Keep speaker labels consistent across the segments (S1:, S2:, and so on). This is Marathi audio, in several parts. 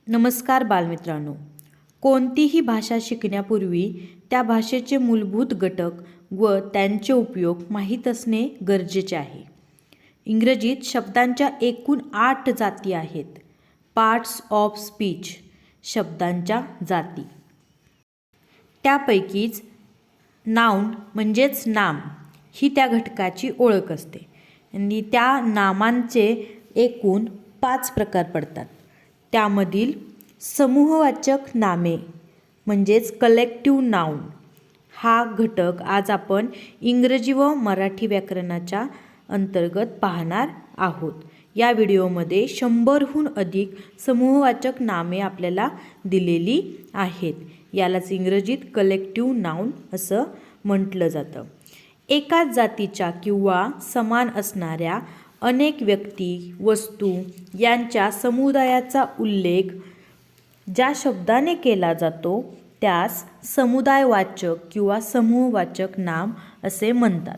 S1: नमस्कार बालमित्रांनो. कोणतीही भाषा शिकण्यापूर्वी त्या भाषेचे मूलभूत घटक व त्यांचे उपयोग माहीत असणे गरजेचे आहे. इंग्रजीत शब्दांच्या एकूण 8 जाती आहेत. पार्ट्स ऑफ स्पीच, शब्दांच्या जाती. त्यापैकीच नाउन म्हणजेच नाम ही त्या घटकाची ओळख असते आणि त्या नामांचे एकूण 5 प्रकार पडतात. त्यामधील समूहवाचक नामे म्हणजेच कलेक्टिव्ह नाउन हा घटक आज आपण इंग्रजी व मराठी व्याकरणाच्या अंतर्गत पाहणार आहोत. या व्हिडिओमध्ये 100हून अधिक समूहवाचक नामे आपल्याला दिलेली आहेत. यालाच इंग्रजीत कलेक्टिव्ह नाउन असं म्हटलं जातं. एकाच जातीच्या किंवा समान असणाऱ्या अनेक व्यक्ती, वस्तू यांच्या समुदायाचा उल्लेख ज्या शब्दाने केला जातो त्यास समुदायवाचक किंवा समूहवाचक नाम असे म्हणतात.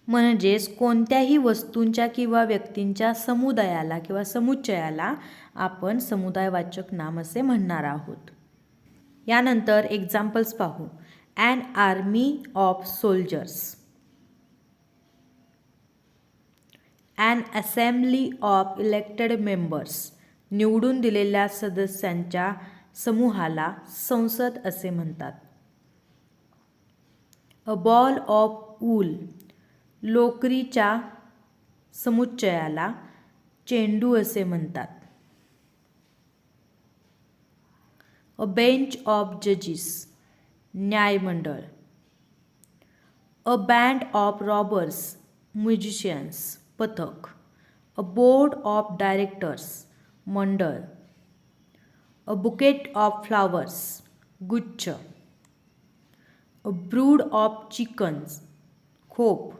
S1: म्हणजेच कोणत्याही वस्तूंच्या किंवा व्यक्तींच्या समुदायाला किंवा समुच्चयाला आपण समुदायवाचक नाम असे म्हणणार आहोत. यानंतर एक्झाम्पल्स पाहू. An army of soldiers, an assembly of elected members, निवडून दिलेल्या सदस्यांच्या समूहाला संसद असे म्हणतात. अ बॉल ऑफ वूल, लोकरीच्या समुच्चयाला चेंडू असे म्हणतात. अ बेंच ऑफ जजेस, न्यायमंडळ. अ बँड ऑफ रॉबर्स, म्युझिशियन्स, पथक. अ बोर्ड ऑफ डायरेक्टर्स, मंडळ. अ बुकेट ऑफ फ्लावर्स, गुच्छ. अ ब्रूड ऑफ चिकन्स, खोप.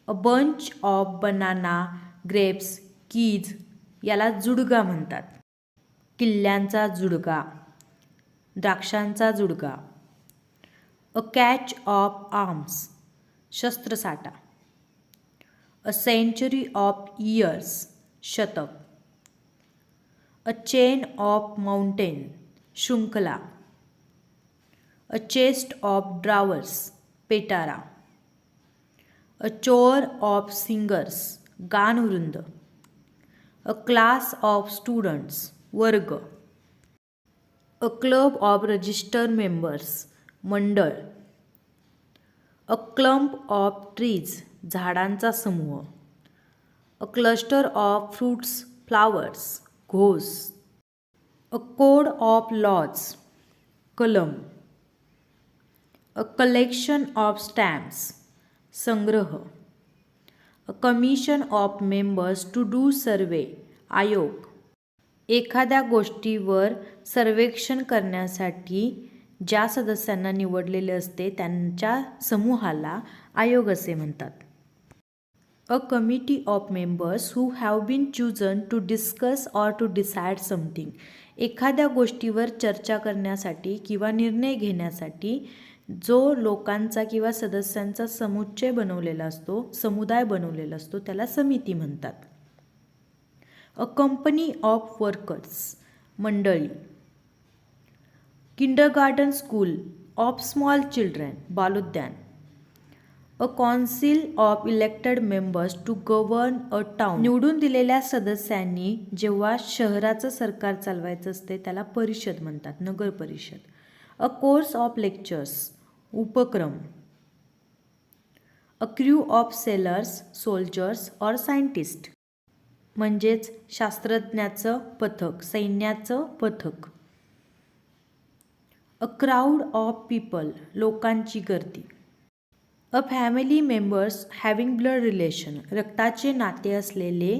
S1: A bunch of banana, grapes, keys याला जुडगा म्हणतात. किल्ल्यांचा जुडगा, द्राक्षांचा जुडगा. अ कॅच ऑफ आर्म्स, शस्त्रसाठा. अ सेंचुरी ऑफ इयर्स, शतक. अ चेन ऑफ माउंटेन, शृंखला. अ चेस्ट ऑफ ड्रावर्स, पेटारा. अ चोअर ऑफ सिंगर्स, गानवृंद. अ क्लास ऑफ स्टुडंट्स, वर्ग. A club of registered members, मंडळ. अ क्लंप ऑफ ट्रीज, झाडांचा समूह. A cluster of fruits, flowers, घोस. अ कोड ऑफ लॉज, कलम. अ कलेक्शन ऑफ स्टॅम्प्स, संग्रह. A commission of members to do survey, आयोग. एखाद्या गोष्टीवर सर्वेक्षण करण्यासाठी ज्या सदस्यांना निवडलेले असते त्यांच्या समूहाला आयोग असे म्हणतात. A committee of members who have been chosen to discuss or to decide something, एखाद्या गोष्टीवर चर्चा करण्यासाठी किंवा निर्णय घेण्यासाठी जो लोकांचा किंवा सदस्यांचा समुच्चय बनवलेला असतो, समुदाय बनवलेला असतो त्याला समिती म्हणतात. अ कंपनी ऑफ वर्कर्स, मंडळी. Kindergarten school of small children, बालोद्यान. A council of elected members to govern a town, निवडून दिलेल्या सदस्यांनी जेव्हा शहराचं सरकार चालवायचं असते त्याला परिषद म्हणतात, नगर परिषद. अ कोर्स ऑफ लेक्चर्स, उपक्रम. A crew of sellers, soldiers or scientist, म्हणजेच शास्त्रज्ञाचं पथक, सैन्याचं पथक. अ क्राऊड ऑफ पीपल, लोकांची गर्दी. A family members having blood relation, रक्ताचे नाते असलेले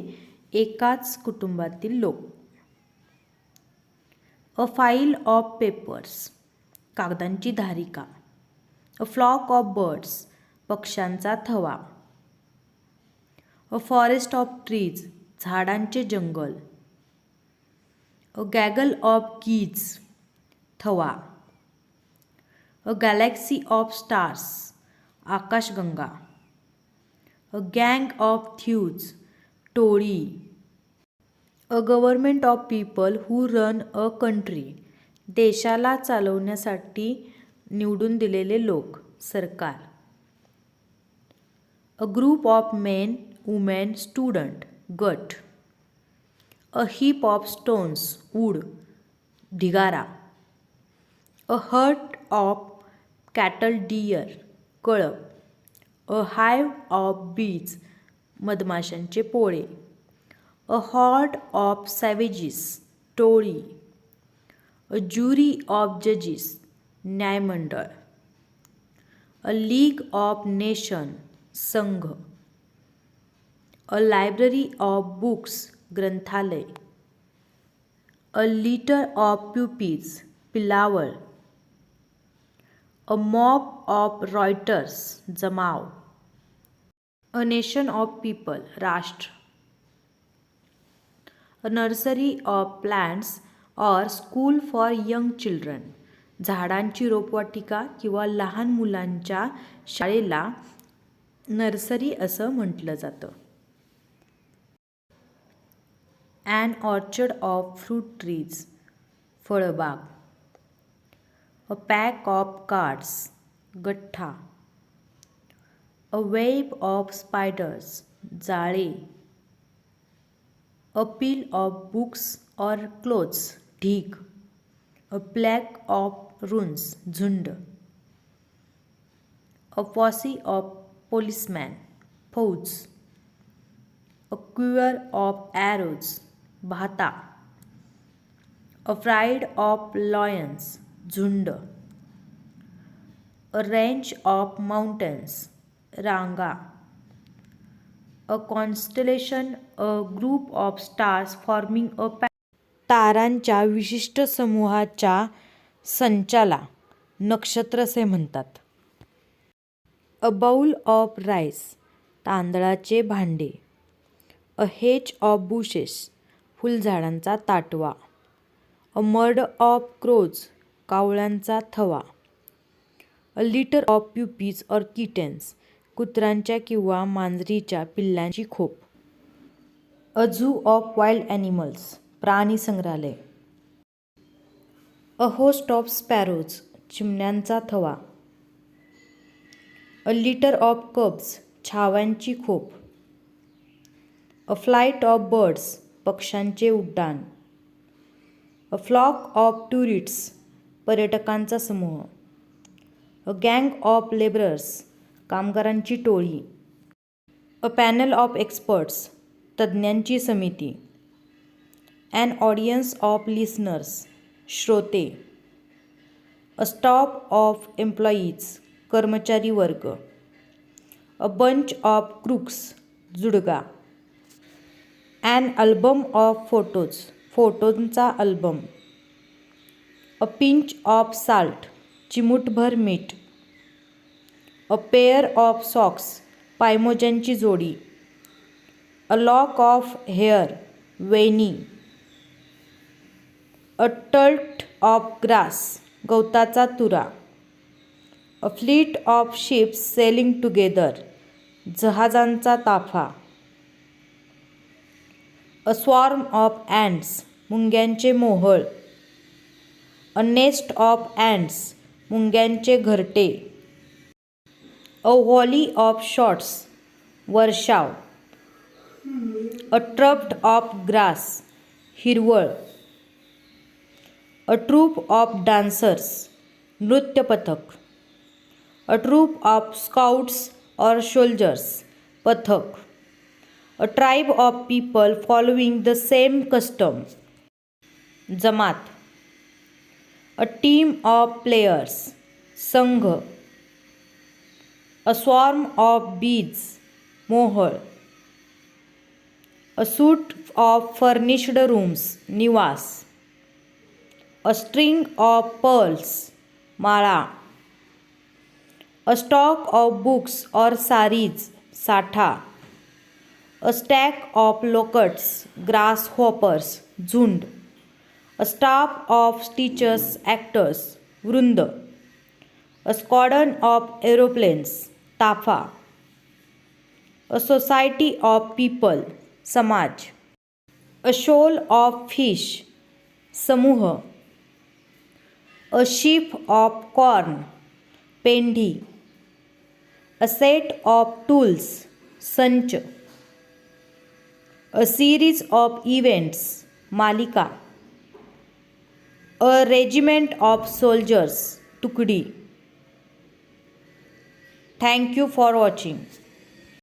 S1: एकाच कुटुंबातील लोक. अ फाईल ऑफ पेपर्स, कागदांची धारिका. अ फ्लॉक ऑफ बर्ड्स, पक्ष्यांचा थवा. अ फॉरेस्ट ऑफ ट्रीज, झाडांचे जंगल. अ गॅगल ऑफ गीज, थवा. अ गॅलेक्सी ऑफ स्टार्स, आकाशगंगा. अ गँग ऑफ थ्यूज, टोळी. A government of people who run a country. देशाला चालवण्यासाठी निवडून दिलेले लोक, सरकार. A group of men, women, student, गट. A heap of stones, wood, ढिगारा. A herd of cattle deer, कळप. अ हायव ऑफ बीज, मधमाशांचे पोळे. अ हॉर्ड ऑफ सॅवेजेस, टोळी. अ ज्युरी ऑफ जजेस, न्यायमंडळ. अ लीग ऑफ नेशन, संघ. अ लायब्ररी ऑफ बुक्स, ग्रंथालय. अ लिटर ऑफ प्युपिल्स, पिलावळ. अ मॉब ऑफ रॉयटर्स, जमाव. अ नेशन ऑफ पीपल, राष्ट्र. A nursery of plants or school for young children, झाडांची रोपवाटिका किंवा लहान मुलांच्या शाळेला नर्सरी असं म्हटलं जातं. An orchard of fruit trees, फळबाग. अ पॅक ऑफ कार्ड्स, गठ्ठा. अ वेब ऑफ स्पायडर्स, जाळे. A pile of books or clothes, ढीग. अ प्लॅक ऑफ रुन्स, झुंड. अ पॉसी ऑफ पोलिसमॅन, फौज. अ क्युअर ऑफ ॲरोज, भाता. अ प्राईड ऑफ लॉयन्स, झुंड. अ रेंज ऑफ माउंटन्स, रांगा. A constellation, a group of stars forming a तारांच्या विशिष्ट समूहाच्या संचाला नक्षत्र असे म्हणतात. अ बाउल ऑफ राईस, तांदळाचे भांडे. अ हेज ऑफ बुशेस, फुलझाडांचा ताटवा. अ मर्ड ऑफ क्रोज, कावळ्यांचा थवा. A litter of puppies or kittens, कुत्र्यांच्या किंवा मांजरीच्या पिल्लांची खोप. A zoo of wild animals, प्राणी संग्रहालय. अ होस्ट ऑफ स्पॅरोज, चिमण्यांचा थवा. अ लिटर ऑफ कब्स, छाव्यांची खोप. अ फ्लाईट ऑफ बर्ड्स, पक्ष्यांचे उड्डाण. अ फ्लॉक ऑफ टुरिस्ट्स, पर्यटकांचा समूह. अ गँग ऑफ लेबरर्स, कामगारांची टोळी. अ पॅनल ऑफ एक्सपर्ट्स, तज्ज्ञांची समिती. ॲन ऑडियन्स ऑफ लिसनर्स, श्रोते. अ स्टाफ ऑफ एम्प्लॉईज, कर्मचारी वर्ग. अ बंच ऑफ क्रुक्स, जुडगा. ॲन अल्बम ऑफ फोटोज, फोटोंचा album. A pinch of salt, चिमूटभर मीठ. अ पेअर ऑफ सॉक्स, पायमोज्यांची जोडी. अ लॉक ऑफ हेअर, वेणी. अ टल्ट ऑफ ग्रास, गवताचा तुरा. A fleet of ships sailing together, जहाजांचा ताफा. अ स्वॉर्म ऑफ अँट्स, मुंग्यांचे मोहळ. अ नेस्ट ऑफ अँट्स, मुंग्यांचे घरटे. अ व्हॉली ऑफ शॉट्स, वर्षाव. अ ट्रफ्ट ऑफ ग्रास, हिरवळ. अ ट्रूप ऑफ डान्सर्स, नृत्य पथक. A troop of scouts or soldiers, पथक. A tribe of people following the same custom, जमात. अ टीम ऑफ प्लेयर्स, संघ. अ स्वॉर्म ऑफ बीज, मोहळ. A suite of furnished rooms, निवास. अ स्ट्रिंग ऑफ पर्ल्स, माळा. A stock of books or saris, साठा. A stack of locusts, grasshoppers, झुंड. A staff of teachers, actors, वृंद. अ स्क्वॉडन ऑफ एरोप्लेन्स, ताफा. अ सोसायटी ऑफ पीपल, समाज. अ shoal ऑफ फिश समूह, अ sheaf ऑफ कॉर्न पेंढी, अ सेट ऑफ टूल्स संच, अ सिरीज ऑफ इव्हेंट्स मालिका, अ रेजिमेंट ऑफ सोल्जर्स तुकडी. Thank you for watching.